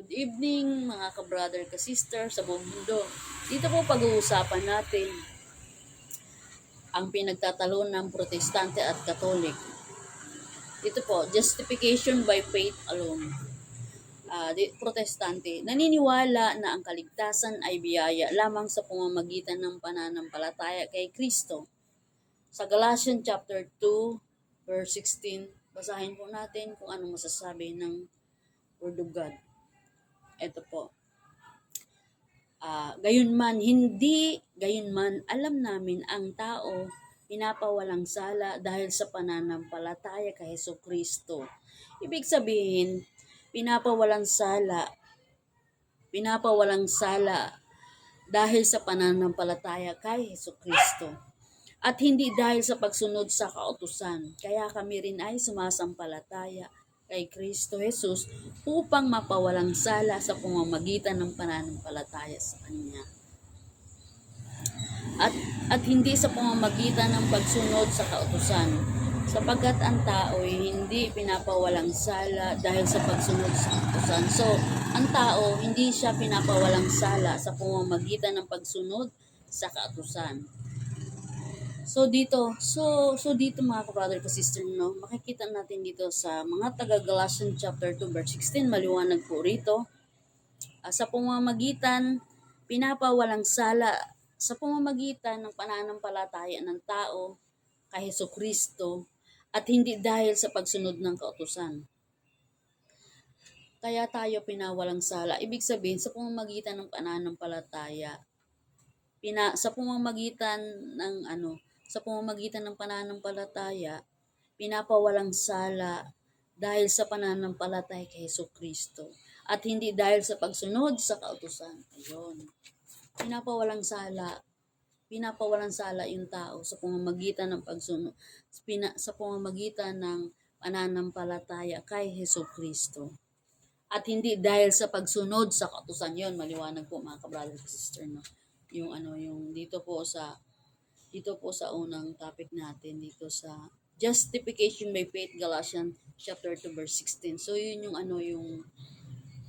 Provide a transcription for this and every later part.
Good evening mga ka-brother, ka-sister sa buong mundo. Dito po pag-uusapan natin ang pinagtatalunan ng Protestante at Katolik. Dito po, justification by faith alone. Protestante, naniniwala na ang kaligtasan ay biyaya lamang sa pamamagitan ng pananampalataya kay Kristo. Sa Galatians chapter 2, verse 16, basahin po natin kung ano masasabi ng Word of God. Ito po. Gayunman alam namin ang tao pinapawalang sala dahil sa pananampalataya kay Hesukristo. Ibig sabihin, pinapawalang sala dahil sa pananampalataya kay Hesukristo. At hindi dahil sa pagsunod sa kautusan. Kaya kami rin ay sumasampalataya kay Kristo Jesus upang mapawalang sala sa pamamagitan ng pananampalataya sa Kanya. At hindi sa pamamagitan ng pagsunod sa kautusan, sapagkat ang tao ay hindi pinapawalang sala dahil sa pagsunod sa kautusan. So, ang tao hindi siya pinapawalang sala sa pamamagitan ng pagsunod sa kautusan. So dito mga ka-brother ka-sister, no, makikita natin dito sa mga taga Galatians chapter 2 verse 16, maliwanag po rito. Sa pamamagitan ng pananampalataya ng tao kay Hesukristo at hindi dahil sa pagsunod ng kautusan. Kaya tayo pinawalang sala. Ibig sabihin, sa pamamagitan ng pananampalataya, sa pamamagitan ng pananampalataya, pinapawalang sala dahil sa pananampalataya kay Hesukristo at hindi dahil sa pagsunod sa kautusan. Ayun. Pinapawalang sala yung tao sa pamamagitan ng pagsunod, sa pamamagitan ng pananampalataya kay Hesukristo at hindi dahil sa pagsunod sa kautusan. Yon, maliwanag po mga ka-brother and sister, no. Yung dito po sa unang topic natin, dito sa justification by faith, Galatians chapter 2 verse 16. So yun yung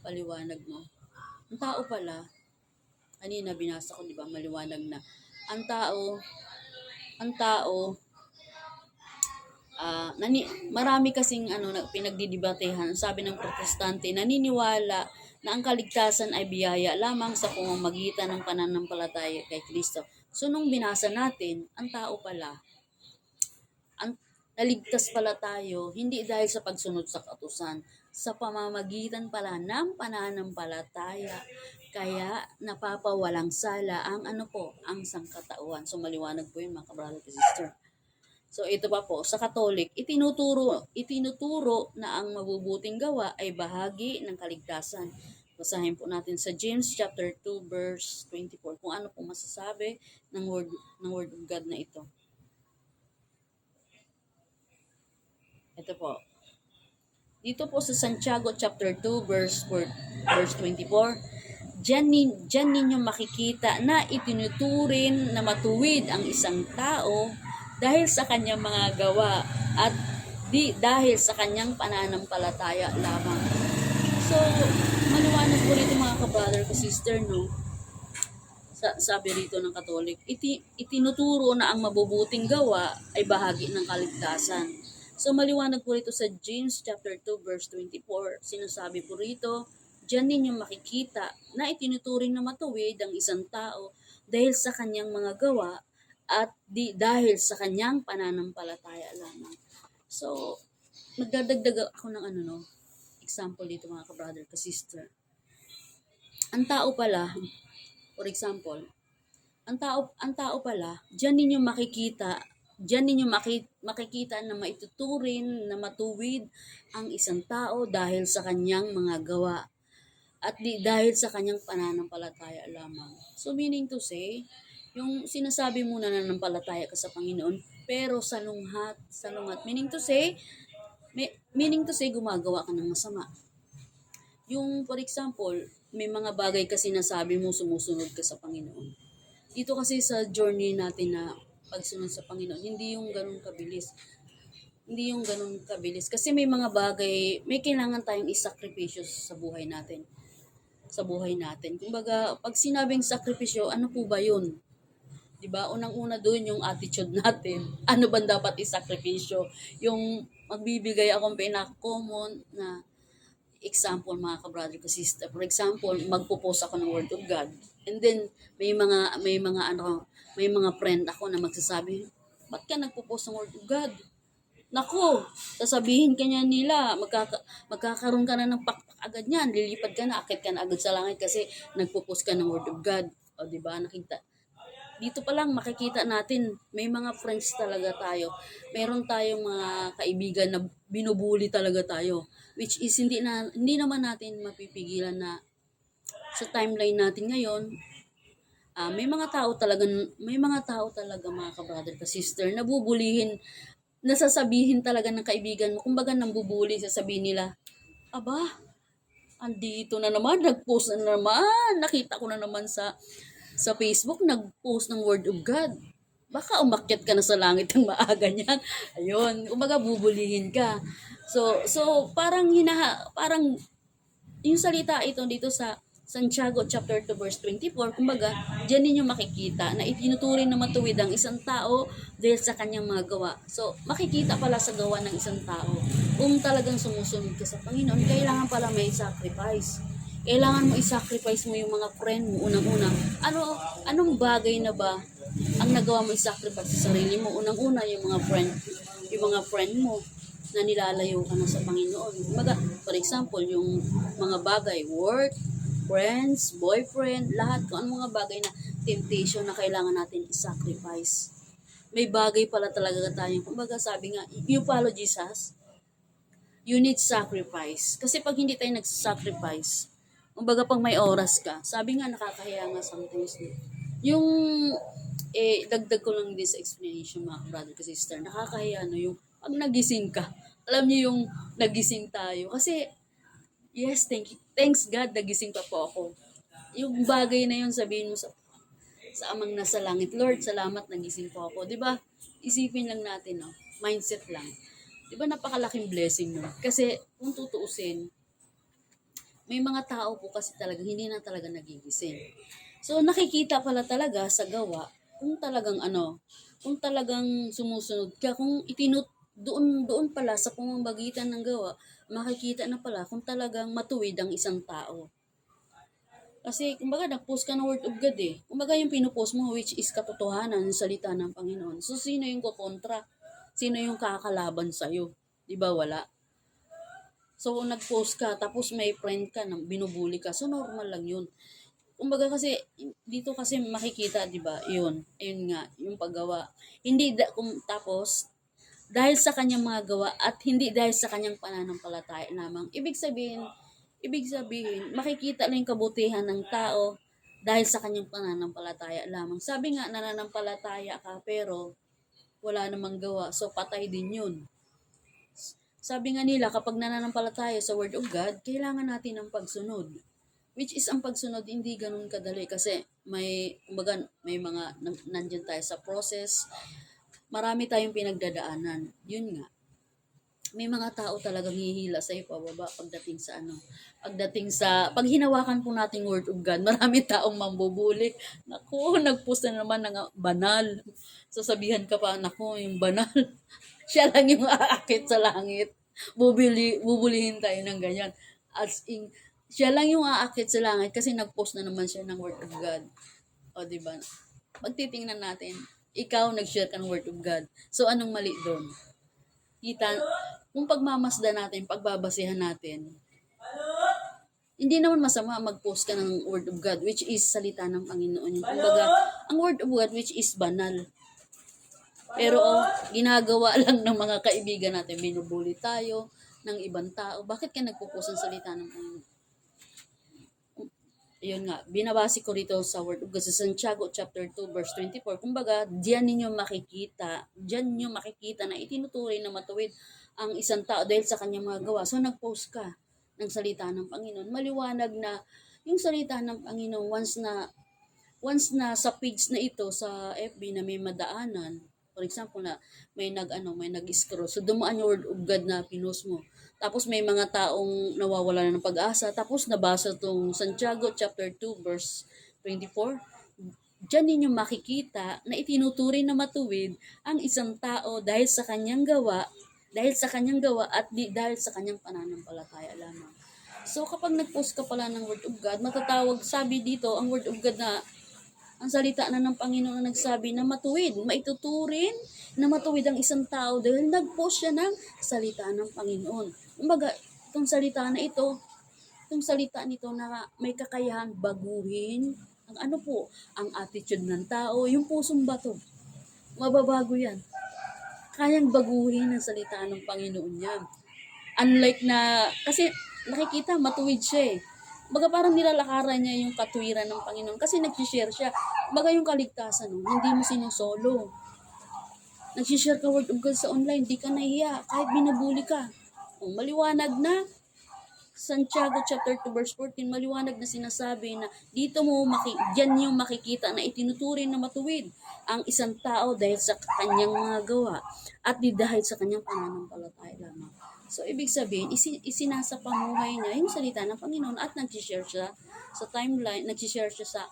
paliwanag mo. Ang tao pala, kanina binasa ko, di ba, maliwanag na ang tao marami kasing pinagdidebatehan. Sabi ng Protestante, naniniwala na ang kaligtasan ay biyaya lamang sa pamamagitan ng pananampalataya kay Kristo. So nung binasa natin, ang tao pala, naligtas pala tayo hindi dahil sa pagsunod sa kautusan, sa pamamagitan pala ng pananampalataya, kaya napapawalang sala ang ang sangkatauhan. So maliwanag po yun mga ka-brother and sister. So ito pa po, sa Katolik, itinuturo na ang mabubuting gawa ay bahagi ng kaligtasan. Basahin po natin sa James chapter 2 verse 24 kung ano po masasabi ng word of God na ito. Ito po. Dito po sa Santiago chapter 2 verse 24, Diyan ninyo makikita na itinuturing na matuwid ang isang tao dahil sa kanyang mga gawa at di dahil sa kanyang pananampalataya lamang. So, maliwanag po rito mga ka-brother, ka-sister, no? Sabi rito ng Katolik, itinuturo na ang mabubuting gawa ay bahagi ng kaligtasan. So, maliwanag po rito sa James chapter 2 verse 24, sinasabi po rito, diyan ninyo makikita na itinuturing na matuwid ang isang tao dahil sa kanyang mga gawa at di dahil sa kanyang pananampalataya lamang. So, nagdadagdag ako ng example dito mga ka-brother, ka-sister. Ang tao pala, for example, ang tao pala, diyan ninyo makikita na maituturing na matuwid ang isang tao dahil sa kanyang mga gawa at di dahil sa kanyang pananampalataya lamang. So meaning to say, yung sinasabi mo na nananampalataya ka sa Panginoon, pero salungat, meaning to say gumagawa ka ng masama. Yung for example, may mga bagay kasi nasabi mo sumusunod ka sa Panginoon. Dito kasi sa journey natin na pagsunod sa Panginoon, hindi yung ganun kabilis. Kasi may mga bagay, may kailangan tayong isakripisyo sa buhay natin. sa buhay natin. Kumbaga, pag sinabing sakripisyo, ano po ba yun? 'Di ba? Unang-una doon yung attitude natin. Ano ba dapat isakripisyo? Yung magbibigay akong pinaka-common na example mga ka-brother ka sister. For example, magpo-post ako ng word of God. And then may mga friend ako na magsasabi, "Ba't ka nagpo-post ng word of God?" Nako, sasabihin ka niya nila, magkakaroon ka na ng pakpak agad niyan, lilipad ka na, akit ka na agad sa langit kasi nagpo-post ka ng word of God. O, di ba? Nakita, dito pa lang makikita natin, may mga friends talaga tayo. Meron tayong mga kaibigan na binubuli talaga tayo. Which is hindi naman natin mapipigilan na sa timeline natin ngayon, may mga tao talaga mga ka-brother ka sister, nabubulihin, nasasabihin talaga ng kaibigan mo, kumbaga nambubuli, sasabihin nila, aba, andito na naman, nag-post na naman, nakita ko na naman sa Facebook, nag-post ng Word of God. Baka umakyat ka na sa langit ng maaga niyan. Ayun, kumbaga bubulihin ka. So parang yung salita ito dito sa Santiago chapter 2 verse 24, kumbaga, diyan ninyo makikita na itinuturing na matuwid ang isang tao dahil sa kanyang mga gawa. So, makikita pala sa gawa ng isang tao, kung talagang sumusunod ka sa Panginoon, kailangan pala may sacrifice. Kailangan mo i-sacrifice mo yung mga friend mo unang-una. Anong bagay na ba ang nagawa mo i-sacrifice sa sarili mo? Unang-una yung mga friend mo na nilalayo ka na sa Panginoon. Kumbaga, for example, yung mga bagay, work, friends, boyfriend, lahat kung anong mga bagay na temptation na kailangan natin i-sacrifice. May bagay pala talaga tayo. Kumbaga sabi nga, you follow Jesus, you need sacrifice. Kasi pag hindi tayo nag-sacrifice, kumbaga pag may oras ka, sabi nga nakakahiya nga sometimes. Yung, dagdag ko lang din sa explanation mga brother kasi sister, nakakahiya no, yung pag nagising ka, alam niyo yung nagising tayo. Kasi, yes, thanks God, nagising pa po ako. Yung bagay na yun, sabihin mo sa amang nasa langit, Lord, salamat, nagising po ako. 'Di ba? Isipin lang natin, no? Mindset lang. 'Di ba napakalaking blessing no? Kasi kung tutuusin, may mga tao po kasi talaga hindi na talaga nagigising. So nakikita pala talaga sa gawa kung talagang sumusunod ka, kung doon pala sa pamamagitan ng gawa, makikita na pala kung talagang matuwid ang isang tao. Kasi, kumbaga, nag-post ka ng word of God eh. Kumbaga, yung pinupost mo, which is katotohanan, ng salita ng Panginoon. So, sino yung kukontra? Sino yung kakalaban sa'yo? Di ba wala? So, nag-post ka, tapos may friend ka, nang binubuli ka. So, normal lang yun. Kumbaga kasi, dito kasi makikita, di ba, ayun nga, yung paggawa. Tapos, dahil sa kanyang mga gawa at hindi dahil sa kanyang pananampalataya lamang. Ibig sabihin, makikita lang yung kabutihan ng tao dahil sa kanyang pananampalataya lamang. Sabi nga, nananampalataya ka pero wala namang gawa. So, patay din yun. Sabi nga nila, kapag nananampalataya sa Word of God, kailangan natin ng pagsunod. Which is, ang pagsunod, hindi ganun kadali kasi may mga nandyan tayo sa process. Marami tayong pinagdadaanan. Yun nga. May mga tao talagang hihila sa pababa pag hinawakan po nating word of God, marami taong mambubuli. Naku, nagpost na naman ng banal. Sasabihan ka pa, naku, yung banal. Siya lang yung aakit sa langit. Bubulihin tayo ng ganyan. As in, siya lang yung aakit sa langit kasi nagpost na naman siya ng word of God. O, diba? Pagtitingnan natin, ikaw nag-share ka ng word of God. So, anong mali doon? Kung pagmamasda natin, pagbabasihan natin, hindi naman masama mag-post ka ng word of God, which is salita ng Panginoon. Yung kumbaga, ang word of God, which is banal. Pero ginagawa lang ng mga kaibigan natin, binubuli tayo ng ibang tao. Bakit ka nagpo-post ng salita ng Panginoon? Yun nga, binabase ko rito sa Word of God sa Santiago chapter 2 verse 24. Kumbaga, diyan ninyo makikita na itinuturing na matuwid ang isang tao dahil sa kanyang mga gawa. So, nag-post ka ng salita ng Panginoon. Maliwanag na yung salita ng Panginoon once na sa page na ito sa FB na may madaanan, for example na may nag-scroll. So, dumaan yung Word of God na pinost mo. Tapos may mga taong nawawala na ng pag-asa. Tapos nabasa tong Santiago chapter 2 verse 24. Diyan ninyo makikita na itinuturing na matuwid ang isang tao dahil sa kanyang gawa at dahil sa kanyang pananampalataya lamang. So kapag nag-post ka pala ng Word of God, matatawag, sabi dito, ang Word of God na ang salita na ng Panginoon na nagsabi na matuwid, maituturin na matuwid ang isang tao dahil nag-post siya ng salita ng Panginoon. Kumbaga, itong salita nito na may kakayahan baguhin ang ang attitude ng tao, yung pusong bato. Mababago yan. Kayang baguhin ang salita ng Panginoon yan. Unlike na, kasi nakikita, matuwid siya eh. Baga parang nilalakaran niya yung katuwiran ng Panginoon kasi nag-share siya. Baga yung kaligtasan, hindi mo sinusolo. Nag-share ka Word of God sa online, di ka nahiya, kahit binubuli ka. Maliwanag na, Santiago chapter 2 verse 14, maliwanag na sinasabi na diyan yung makikita na itinuturing na matuwid ang isang tao dahil sa kanyang mga gawa at di dahil sa kanyang pananampalataya lamang. So, ibig sabihin, isinasa pamuhay niya yung salita ng Panginoon at nag-share siya sa timeline, nag-share siya sa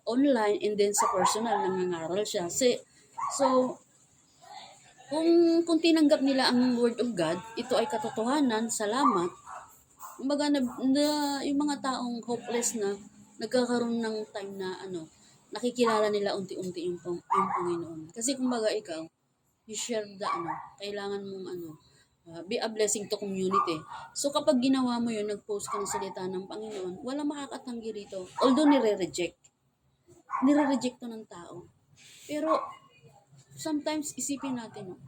online and then sa personal, nangangaral siya. So, kung tinanggap nila ang Word of God, ito ay katotohanan, salamat. Kumbaga yung mga taong hopeless na nagkakaroon ng time na nakikilala nila unti-unti yung Panginoon. Kasi kumbaga ikaw, you share kailangan mong be a blessing to community. So kapag ginawa mo yun, nag-post ka ng salita ng Panginoon, walang makakatanggi rito. Although nire-reject to ng tao. Pero sometimes isipin natin,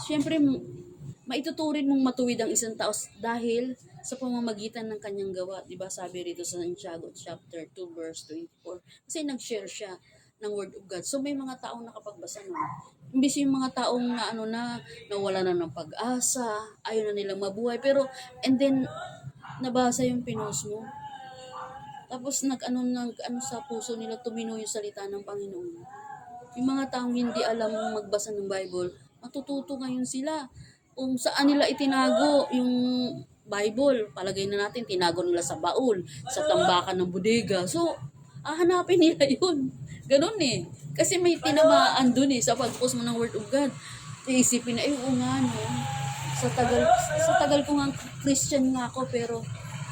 syempre maituturing mong matuwid ang isang tao dahil sa pamamagitan ng kanyang gawa. Diba sabi rito sa Santiago chapter 2 verse 24. Kasi nag-share siya ng Word of God. So may mga taong nakapagbasa nun. Imbis yung mga taong nawala na ng pag-asa, ayaw na nilang mabuhay. Pero, and then, nabasa yung pinost mo. Tapos sa puso nila, tumino yung salita ng Panginoon. Yung mga taong hindi alam magbasa ng Bible, matututo ngayon sila. Kung saan nila itinago yung Bible, palagay na natin, tinago nila sa baul, sa tambakan ng bodega. So, hanapin nila yun. Ganun eh. Kasi may tinamaan dun sa pag-post mo ng Word of God. Iisipin na, oo nga no. Sa tagal ko nga Christian nga ako, pero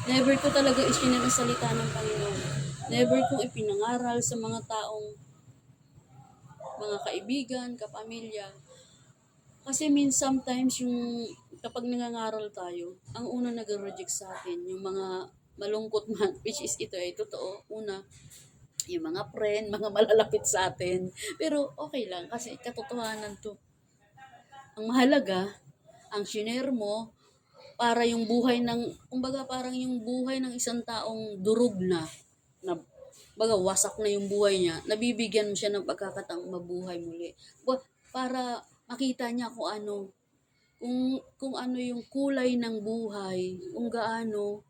never ko talaga isinir ang salita ng Panginoon. Never kong ipinangaral sa mga taong, mga kaibigan, kapamilya. Kasi sometimes yung kapag nangangaral tayo, ang una nag-reject sa atin, yung mga malungkot man, which is ito ay totoo, una, yung mga friend, mga malalapit sa atin. Pero okay lang kasi katotohanan to. Ang mahalaga, ang shinare mo, para yung buhay kumbaga parang yung buhay ng isang taong durog na baga wasak na yung buhay niya, nabibigyan mo siya ng pagkakataong mabuhay muli. Para makita niya kung ano yung kulay ng buhay, kung gaano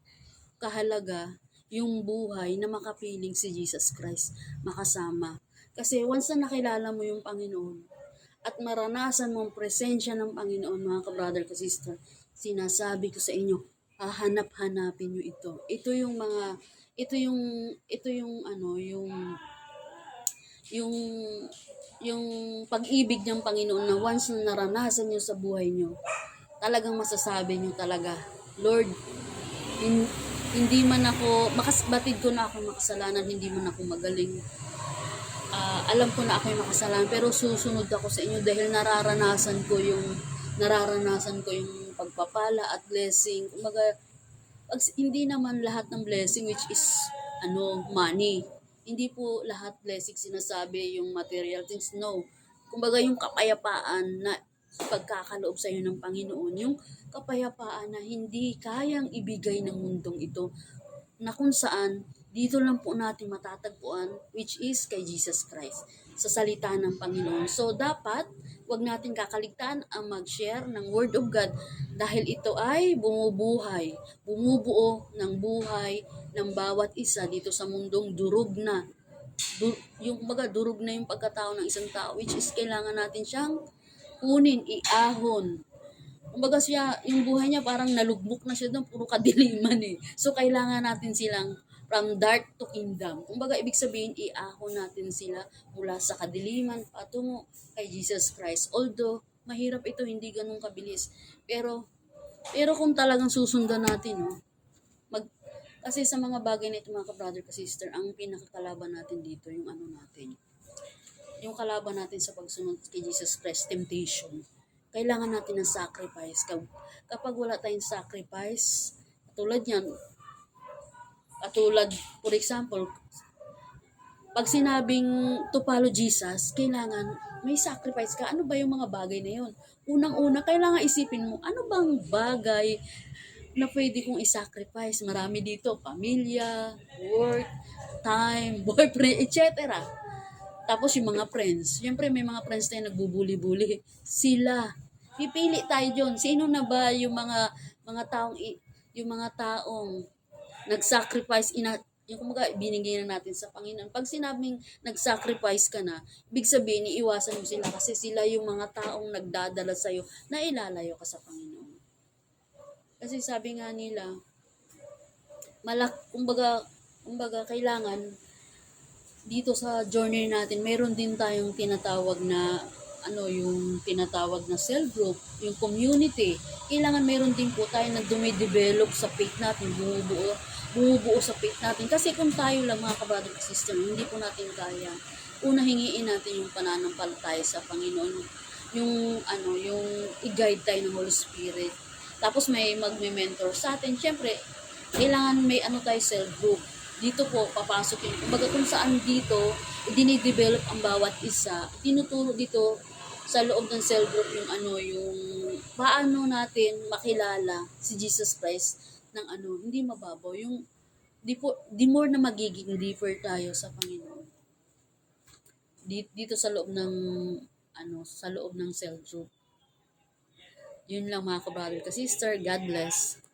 kahalaga yung buhay na makapiling si Jesus Christ, makasama. Kasi once na nakilala mo yung Panginoon at maranasan mo ang presensya ng Panginoon, mga ka-brother, ka-sister, sinasabi ko sa inyo, hahanap-hanapin nyo ito. Ito yung pag-ibig ng Panginoon na once na naranasan nyo sa buhay nyo, talagang masasabi nyo talaga, Lord, hindi man ako, batid ko na ako makasalanan, hindi man ako magaling. Alam ko na ako yung makasalanan, pero susunod ako sa inyo dahil nararanasan ko yung pagpapala at blessing. Kumbaga, hindi naman lahat ng blessing which is money. Hindi po lahat blessing sinasabi yung material things. No. Kumbaga yung kapayapaan na pagkakaloob sa iyo ng Panginoon, yung kapayapaan na hindi kayang ibigay ng mundong ito, na kung saan dito lang po natin matatagpuan, which is kay Jesus Christ, sa salita ng Panginoon. So dapat wag natin kakaligtaan ang mag-share ng Word of God dahil ito ay bumubuo ng buhay ng bawat isa dito sa mundong durog na. Durog na yung pagkatao ng isang tao, which is kailangan natin siyang kunin, iahon, Kumbaga siya, yung buhay niya parang nalugmok na siya doon, puro kadiliman eh. So, kailangan natin silang from dark to kingdom. Kumbaga, ibig sabihin, iahon natin sila mula sa kadiliman patungo kay Jesus Christ. Although, mahirap ito, hindi ganun kabilis. Pero kung talagang susundan natin, no, mag, kasi sa mga bagay na ito, mga ka-brother, ka-sister, ang pinakakalaban natin dito, yung ano natin, yung kalaban natin sa pagsunod kay Jesus Christ, temptation. Kailangan natin ng sacrifice. Kapag wala tayong sacrifice, katulad yan, katulad, for example, pag sinabing to follow Jesus, kailangan may sacrifice ka. Ano ba yung mga bagay na yun? Unang-una, kailangan isipin mo, ano bang bagay na pwede kong isacrifice? Marami dito, pamilya, work, time, boyfriend, etc. Tapos yung mga friends. Siyempre may mga friends tayo nagbubuli-buli. Sila. Pipili tayo dyan. Sino na ba yung yung mga taong nag-sacrifice yung kumaga binigay na natin sa Panginoon. Pag sinabing nag-sacrifice ka na, ibig sabihin iiwasan mo sila kasi sila yung mga taong nagdadala sa'yo na ilalayo ka sa Panginoon. Kasi sabi nga nila, kumbaga kailangan dito sa journey natin, meron din tayong tinatawag na yung tinatawag na cell group, yung community. Kailangan meron din po tayo na dumidevelop sa faith natin, bumubuo sa faith natin. Kasi kung tayo lang mga kabrother at sister, hindi po natin kaya. Una, hingiin natin yung pananampalataya sa Panginoon. Yung i-guide tayo ng Holy Spirit. Tapos may magme-mentor sa atin. Siyempre, kailangan may tayo cell group. Dito po, papasok yun. Kumbaga kung saan dito, dinidevelop ang bawat isa, tinuturo dito sa loob ng cell group yung paano natin makilala si Jesus Christ ng hindi mababaw. Yung di more na magiging deeper tayo sa Panginoon. Dito sa loob ng cell group. Yun lang mga ka-brother ka-sister. God bless.